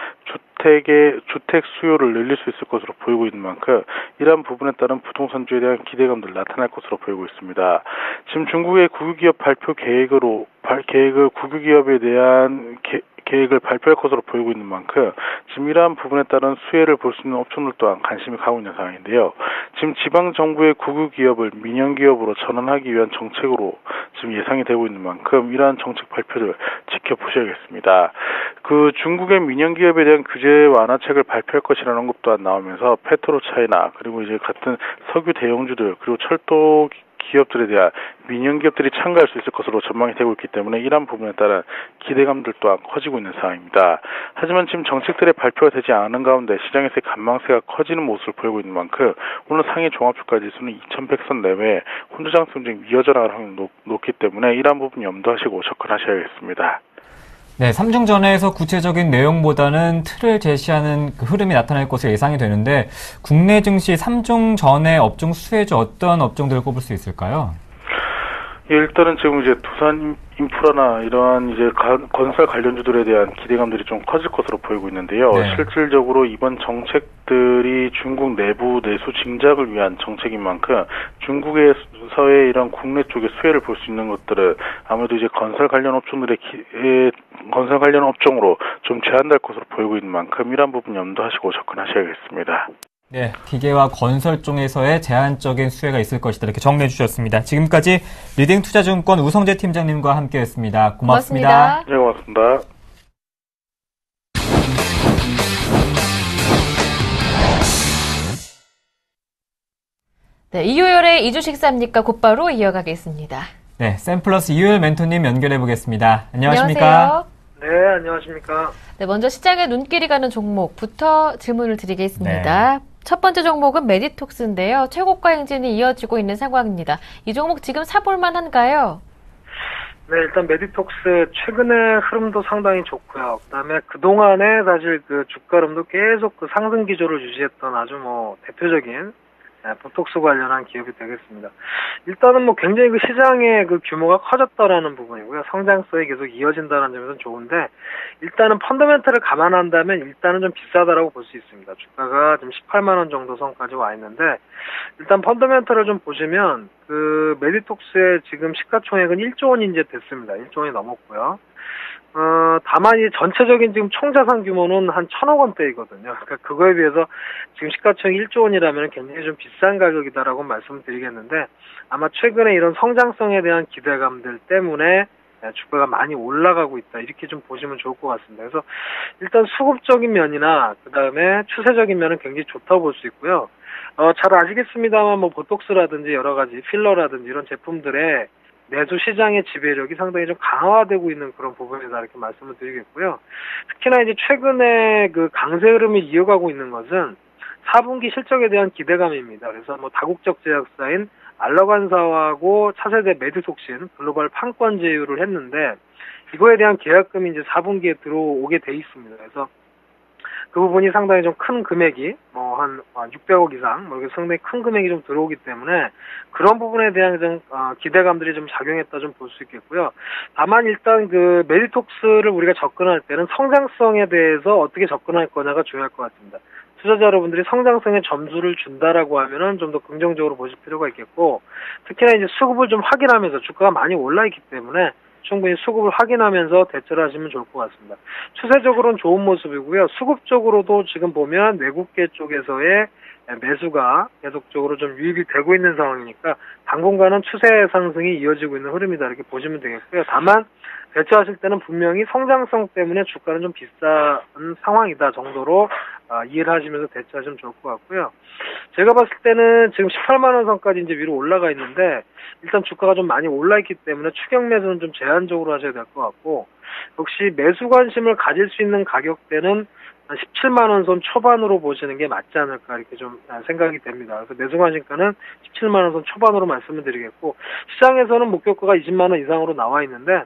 주택 수요를 늘릴 수 있을 것으로 보이고 있는 만큼 이러한 부분에 따른 부동산주에 대한 기대감들 나타날 것으로 보이고 있습니다. 지금 중국의 국유기업 발표 계획을 국유기업에 대한 계획을 발표할 것으로 보이고 있는 만큼 지금 이러한 부분에 따른 수혜를 볼 수 있는 업종들 또한 관심이 가고 있는 상황인데요. 지금 지방정부의 국유기업을 민영기업으로 전환하기 위한 정책으로 지금 예상이 되고 있는 만큼 이러한 정책 발표를 지켜보셔야겠습니다. 그 중국의 민영기업에 대한 규제 완화책을 발표할 것이라는 언급 또한 나오면서 페트로차이나 그리고 이제 같은 석유 대형주들 그리고 철도 기업들에 대한 민영기업들이 참가할 수 있을 것으로 전망이 되고 있기 때문에 이러한 부분에 따른 기대감들 또한 커지고 있는 상황입니다. 하지만 지금 정책들의 발표가 되지 않은 가운데 시장에서의 관망세가 커지는 모습을 보이고 있는 만큼 오늘 상해 종합주가지수는 2100선 내외에 혼조장세 움직임 이어져나갈 확률이 높기 때문에 이러한 부분 염두하시고 접근하셔야겠습니다. 네, 3중 전회에서 구체적인 내용보다는 틀을 제시하는 그 흐름이 나타날 것으로 예상이 되는데 국내 증시 3중 전회 업종 수혜주 어떤 업종들을 꼽을 수 있을까요? 예, 일단은 지금 이제 두산 인프라나 이러한 이제 건설 관련주들에 대한 기대감들이 좀 커질 것으로 보이고 있는데요. 네. 실질적으로 이번 정책들이 중국 내부 내수 진작을 위한 정책인 만큼 중국에서의 이런 국내 쪽의 수혜를 볼 수 있는 것들은 아무래도 이제 건설 관련 업종으로 좀 제한될 것으로 보이고 있는 만큼 이러한 부분 염두하시고 접근하셔야겠습니다. 네, 기계와 건설 쪽에서의 제한적인 수혜가 있을 것이다. 이렇게 정리해 주셨습니다. 지금까지 리딩투자증권 우성재 팀장님과 함께했습니다. 고맙습니다. 네, 고맙습니다. 네, 이효열의 이주식 삽니까 곧바로 이어가겠습니다. 네, 샘플러스 이효열 멘토님 연결해 보겠습니다. 안녕하십니까? 안녕하세요. 네, 안녕하십니까. 네, 먼저 시장에 눈길이 가는 종목부터 질문을 드리겠습니다. 첫 번째 종목은 메디톡스인데요. 최고가 행진이 이어지고 있는 상황입니다. 이 종목 지금 사볼만 한가요? 네, 일단 메디톡스 최근의 흐름도 상당히 좋고요. 그다음에 그동안에 사실 그 주가 흐름도 계속 그 상승 기조를 유지했던 아주 대표적인 보톡스 관련한 기업이 되겠습니다. 일단은 굉장히 그 시장의 그 규모가 커졌다라는 부분이고요. 성장성이 계속 이어진다는 점에서는 좋은데, 일단은 펀더멘털을 감안한다면 일단은 좀 비싸다라고 볼 수 있습니다. 주가가 지금 18만원 정도 선까지 와 있는데, 일단 펀더멘털을 좀 보시면, 그 메디톡스의 지금 시가총액은 1조 원이 이제 됐습니다. 1조 원이 넘었고요. 다만 이 전체적인 지금 총자산 규모는 한 1,000억 원대이거든요. 그러니까 그거에 비해서 지금 시가총액 1조 원이라면 굉장히 좀 비싼 가격이다라고 말씀을 드리겠는데, 아마 최근에 이런 성장성에 대한 기대감들 때문에 주가가 많이 올라가고 있다, 이렇게 좀 보시면 좋을 것 같습니다. 그래서 일단 수급적인 면이나 그 다음에 추세적인 면은 굉장히 좋다고 볼 수 있고요. 잘 아시겠습니다만 보톡스라든지 여러 가지 필러라든지 이런 제품들의 내수 시장의 지배력이 상당히 좀 강화되고 있는 그런 부분이다, 이렇게 말씀을 드리겠고요. 특히나 이제 최근에 그 강세 흐름이 이어가고 있는 것은 4분기 실적에 대한 기대감입니다. 그래서 다국적 제약사인 알러간사하고 차세대 메디톡신 글로벌 판권 제휴를 했는데, 이거에 대한 계약금이 이제 4분기에 들어오게 돼 있습니다. 그래서 그 부분이 상당히 좀 큰 금액이 한 600억 이상 이렇게 상당히 큰 금액이 좀 들어오기 때문에 그런 부분에 대한 좀 기대감들이 좀 작용했다 좀 볼 수 있겠고요. 다만 일단 그 메디톡스를 우리가 접근할 때는 성장성에 대해서 어떻게 접근할 거냐가 중요할 것 같습니다. 투자자 여러분들이 성장성에 점수를 준다라고 하면은 좀 더 긍정적으로 보실 필요가 있겠고, 특히나 이제 수급을 좀 확인하면서 주가가 많이 올라 있기 때문에 충분히 수급을 확인하면서 대처를 하시면 좋을 것 같습니다. 추세적으로는 좋은 모습이고요. 수급적으로도 지금 보면 외국계 쪽에서의 매수가 계속적으로 좀 유입이 되고 있는 상황이니까 당분간은 추세 상승이 이어지고 있는 흐름이다, 이렇게 보시면 되겠고요. 다만 대처하실 때는 분명히 성장성 때문에 주가는 좀 비싼 상황이다 정도로 이해를 하시면서 대처하시면 좋을 것 같고요. 제가 봤을 때는 지금 18만원 선까지 이제 위로 올라가 있는데, 일단 주가가 좀 많이 올라있기 때문에 추격 매수는 좀 제한적으로 하셔야 될 것 같고, 역시 매수 관심을 가질 수 있는 가격대는 17만원 선 초반으로 보시는 게 맞지 않을까, 이렇게 좀 생각이 됩니다. 그래서 매수 관심가는 17만원 선 초반으로 말씀을 드리겠고, 시장에서는 목표가가 20만원 이상으로 나와 있는데,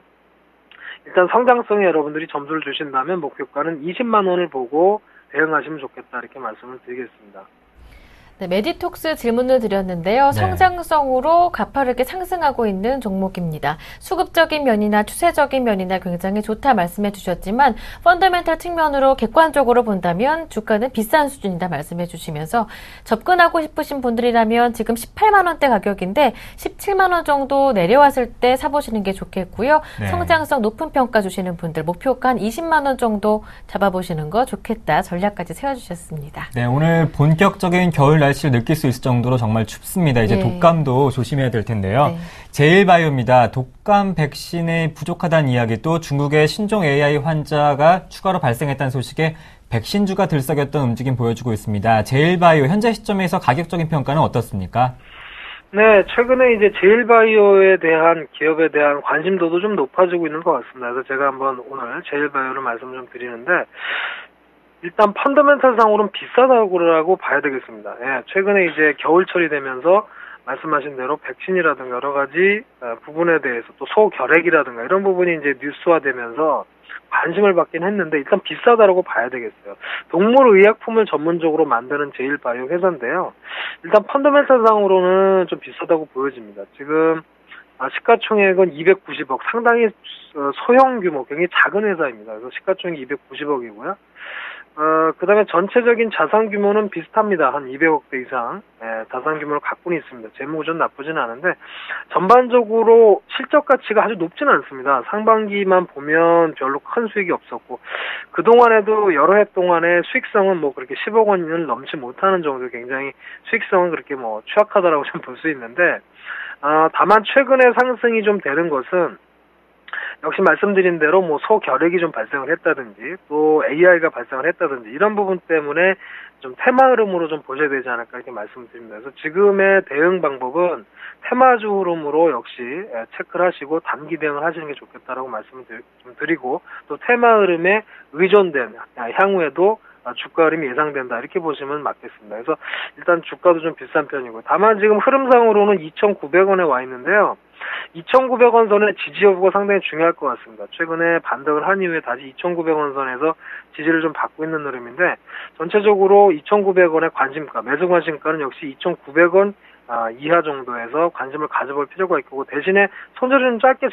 일단 성장성에 여러분들이 점수를 주신다면 목표가는 20만원을 보고 대응하시면 좋겠다, 이렇게 말씀을 드리겠습니다. 네, 메디톡스 질문을 드렸는데요. 성장성으로 가파르게 상승하고 있는 종목입니다. 수급적인 면이나 추세적인 면이나 굉장히 좋다 말씀해 주셨지만, 펀더멘털 측면으로 객관적으로 본다면 주가는 비싼 수준이다 말씀해 주시면서, 접근하고 싶으신 분들이라면 지금 18만 원대 가격인데 17만 원 정도 내려왔을 때 사보시는 게 좋겠고요. 성장성 높은 평가 주시는 분들 목표가 한 20만 원 정도 잡아보시는 거 좋겠다, 전략까지 세워주셨습니다. 네, 오늘 본격적인 겨울 날씨를 느낄 수 있을 정도로 정말 춥습니다. 이제 독감도 조심해야 될 텐데요. 제일바이오입니다. 독감 백신이 부족하다는 이야기, 또 중국의 신종 AI 환자가 추가로 발생했다는 소식에 백신주가 들썩였던 움직임 보여주고 있습니다. 제일바이오 현재 시점에서 가격적인 평가는 어떻습니까? 네, 최근에 이제 제일바이오에 대한 기업에 대한 관심도도 좀 높아지고 있는 것 같습니다. 그래서 제가 한번 오늘 제일바이오를 말씀 좀 드리는데, 일단 펀더멘털 상으로는 비싸다고 봐야 되겠습니다. 최근에 이제 겨울철이 되면서 말씀하신 대로 백신이라든가 여러 가지 부분에 대해서 또 소결핵이라든가 이런 부분이 이제 뉴스화되면서 관심을 받긴 했는데, 일단 비싸다라고 봐야 되겠어요. 동물의약품을 전문적으로 만드는 제일바이오 회사인데요. 일단 펀더멘털 상으로는 좀 비싸다고 보여집니다. 지금 시가총액은 290억, 상당히 소형 규모, 굉장히 작은 회사입니다. 그래서 시가총액이 290억이고요. 그 다음에 전체적인 자산 규모는 비슷합니다. 한 200억대 이상 자산 규모를 갖고는 있습니다. 재무구조는 나쁘진 않은데 전반적으로 실적 가치가 아주 높지는 않습니다. 상반기만 보면 별로 큰 수익이 없었고 그동안에도 여러 해 동안에 수익성은 뭐 그렇게 10억 원을 넘지 못하는 정도 굉장히 수익성은 그렇게 뭐 취약하다라고 좀 볼 수 있는데 다만 최근에 상승이 좀 되는 것은 역시 말씀드린 대로 뭐 소결핵이 좀 발생을 했다든지 또 AI가 발생을 했다든지 이런 부분 때문에 좀 테마 흐름으로 좀 보셔야 되지 않을까 이렇게 말씀드립니다. 그래서 지금의 대응 방법은 테마주 흐름으로 역시 체크를 하시고 단기 대응을 하시는 게 좋겠다라고 말씀을 좀 드리고 또 테마 흐름에 의존된 향후에도 주가 흐름이 예상된다 이렇게 보시면 맞겠습니다. 그래서 일단 주가도 좀 비싼 편이고 다만 지금 흐름상으로는 2,900원에 와 있는데요. 2,900원 선의 지지 여부가 상당히 중요할 것 같습니다. 최근에 반등을 한 이후에 다시 2,900원 선에서 지지를 좀 받고 있는 흐름인데 전체적으로 2,900원의 관심가, 매수 관심가는 역시 2,900원 이하 정도에서 관심을 가져볼 필요가 있고 대신에 손절을 좀 짧게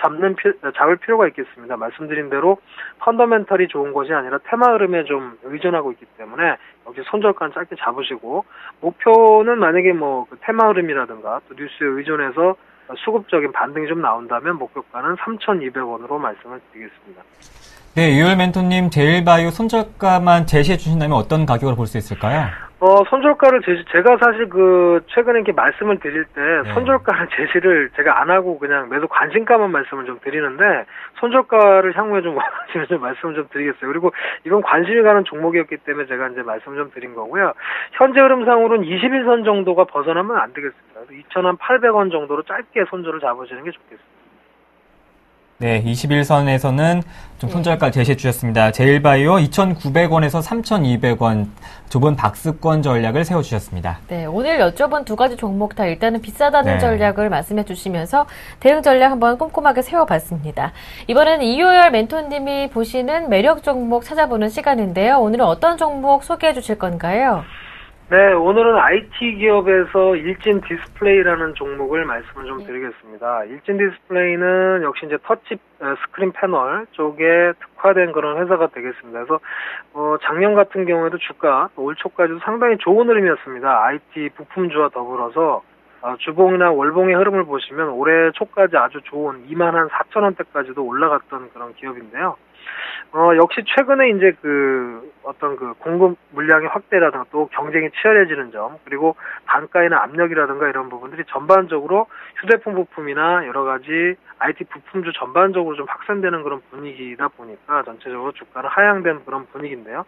잡을 필요가 있겠습니다. 말씀드린 대로 펀더멘털이 좋은 것이 아니라 테마 흐름에 좀 의존하고 있기 때문에 역시 손절가는 짧게 잡으시고 목표는 만약에 뭐 그 테마 흐름이라든가 또 뉴스에 의존해서 수급적인 반등이 좀 나온다면 목표가는 3,200원으로 말씀을 드리겠습니다. 네, 유열 멘토님 제일바이오 손절가만 제시해 주신다면 어떤 가격으로 볼 수 있을까요? 손절가를 제가 사실 최근에 이렇게 말씀을 드릴 때 손절가를 제시를 제가 안 하고 그냥 매수 관심가만 말씀을 좀 드리는데 손절가를 향후에 좀 원하시면 좀 말씀을 좀 드리겠어요. 그리고 이건 관심이 가는 종목이었기 때문에 제가 이제 말씀을 좀 드린 거고요. 현재 흐름상으로는 21선 정도가 벗어나면 안 되겠습니다. 그래서 2,800원 정도로 짧게 손절을 잡으시는 게 좋겠습니다. 네, 21선에서는 좀 손절가 제시해 주셨습니다. 제일바이오 2,900원에서 3,200원 좁은 박스권 전략을 세워주셨습니다. 네, 오늘 여쭤본 두 가지 종목 다 일단은 비싸다는 네. 전략을 말씀해 주시면서 대응 전략 한번 꼼꼼하게 세워봤습니다. 이번에는 이효열 멘토님이 보시는 매력 종목 찾아보는 시간인데요. 오늘은 어떤 종목 소개해 주실 건가요? 네, 오늘은 IT 기업에서 일진 디스플레이라는 종목을 말씀을 좀 드리겠습니다. 일진 디스플레이는 역시 이제 터치 스크린 패널 쪽에 특화된 그런 회사가 되겠습니다. 그래서 작년 같은 경우에도 주가 올 초까지도 상당히 좋은 흐름이었습니다. IT 부품주와 더불어서 주봉이나 월봉의 흐름을 보시면 올해 초까지 아주 좋은 24,000원대까지도 올라갔던 그런 기업인데요. 역시 최근에 이제 어떤 공급 물량의 확대라든가 또 경쟁이 치열해지는 점, 그리고 단가이나 압력이라든가 이런 부분들이 전반적으로 휴대폰 부품이나 여러 가지 IT 부품주 전반적으로 좀 확산되는 그런 분위기다 보니까 전체적으로 주가는 하향된 그런 분위기인데요.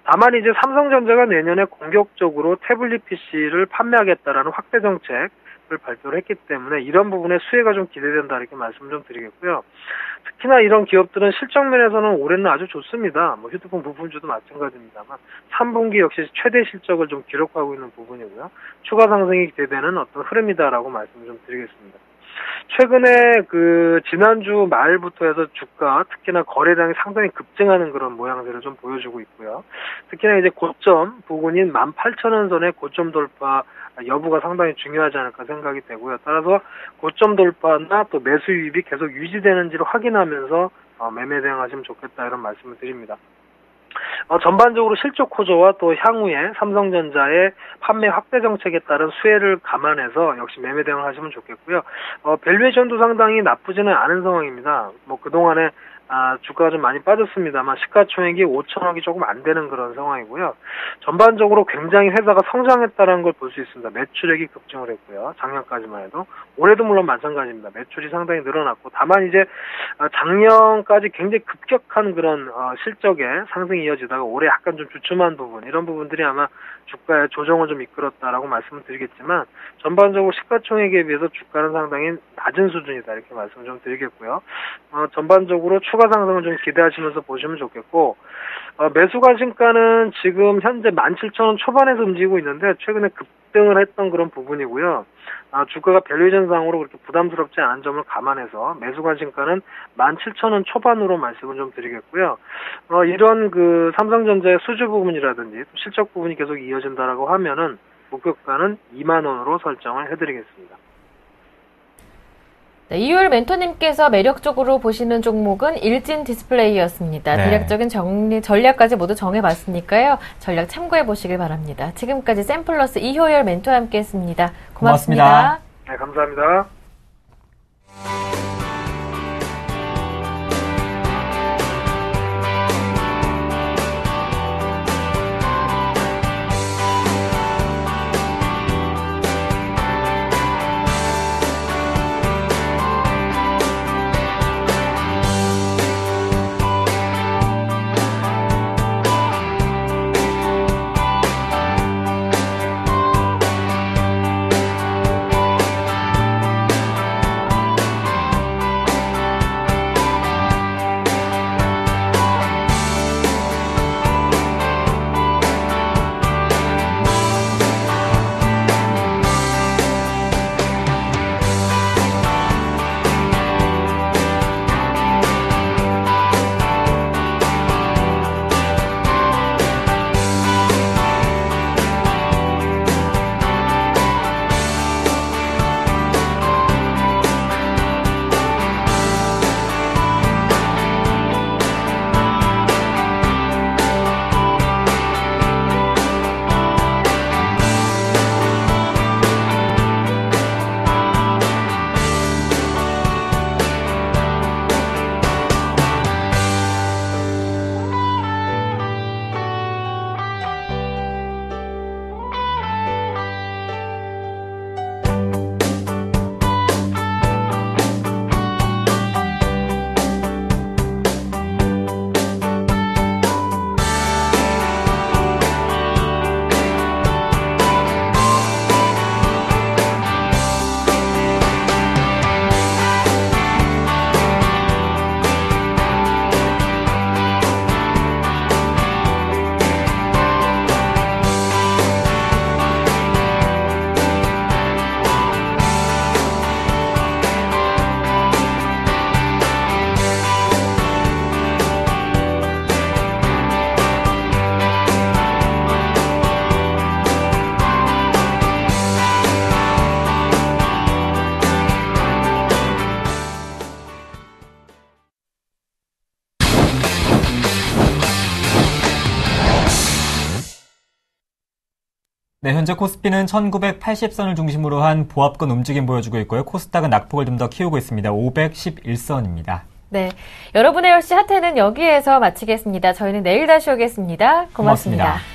다만 이제 삼성전자가 내년에 공격적으로 태블릿 PC를 판매하겠다라는 확대 정책을 발표를 했기 때문에 이런 부분에 수혜가 좀 기대된다 이렇게 말씀 좀 드리겠고요. 특히나 이런 기업들은 실적 면에서는 올해는 아주 좋습니다. 뭐 휴대폰 부품주도 마찬가지입니다만 3분기 역시 최대 실적을 좀 기록하고 있는 부분이고요. 추가 상승이 기대되는 어떤 흐름이다라고 말씀 좀 드리겠습니다. 최근에 지난주 말부터 해서 주가 특히나 거래량이 상당히 급증하는 그런 모양새를 좀 보여주고 있고요. 특히나 이제 고점 부근인 18,000원 선의 고점 돌파 여부가 상당히 중요하지 않을까 생각이 되고요. 따라서 고점 돌파나 또 매수 유입이 계속 유지되는지를 확인하면서 매매 대응하시면 좋겠다 이런 말씀을 드립니다. 전반적으로 실적 호조와 또 향후에 삼성전자의 판매 확대 정책에 따른 수혜를 감안해서 역시 매매 대응을 하시면 좋겠고요. 밸류에이션도 상당히 나쁘지는 않은 상황입니다. 뭐 그동안에 주가가 좀 많이 빠졌습니다만 시가총액이 5천억이 조금 안 되는 그런 상황이고요. 전반적으로 굉장히 회사가 성장했다는 걸 볼 수 있습니다. 매출액이 급증을 했고요. 작년까지만 해도. 올해도 물론 마찬가지입니다. 매출이 상당히 늘어났고 다만 이제 작년까지 굉장히 급격한 그런 실적의 상승이 이어지다가 올해 약간 좀 주춤한 부분 이런 부분들이 아마 주가의 조정을 좀 이끌었다라고 말씀을 드리겠지만 전반적으로 시가총액에 비해서 주가는 상당히 낮은 수준이다 이렇게 말씀을 좀 드리겠고요. 전반적으로 추가 상승을 좀 기대하시면서 보시면 좋겠고 매수 관심가는 지금 현재 17,000원 초반에서 움직이고 있는데 최근에 급등을 했던 그런 부분이고요. 주가가 밸류에이션 상으로 그렇게 부담스럽지 않은 점을 감안해서 매수 관심가는 17,000원 초반으로 말씀을 좀 드리겠고요. 이런 삼성전자의 수주 부분이라든지 실적 부분이 계속 이어진다라고 하면은 목표가는 2만 원으로 설정을 해드리겠습니다. 네, 이효율 멘토님께서 매력적으로 보시는 종목은 일진 디스플레이였습니다. 네. 대략적인 전략까지 모두 정해봤으니까요. 전략 참고해보시길 바랍니다. 지금까지 샘플러스 이효율 멘토와 함께했습니다. 고맙습니다. 네, 감사합니다. 네, 현재 코스피는 1980선을 중심으로 한 보합권 움직임 보여주고 있고요. 코스닥은 낙폭을 좀 더 키우고 있습니다. 511선입니다. 네, 여러분의 10시 핫해는 여기에서 마치겠습니다. 저희는 내일 다시 오겠습니다. 고맙습니다.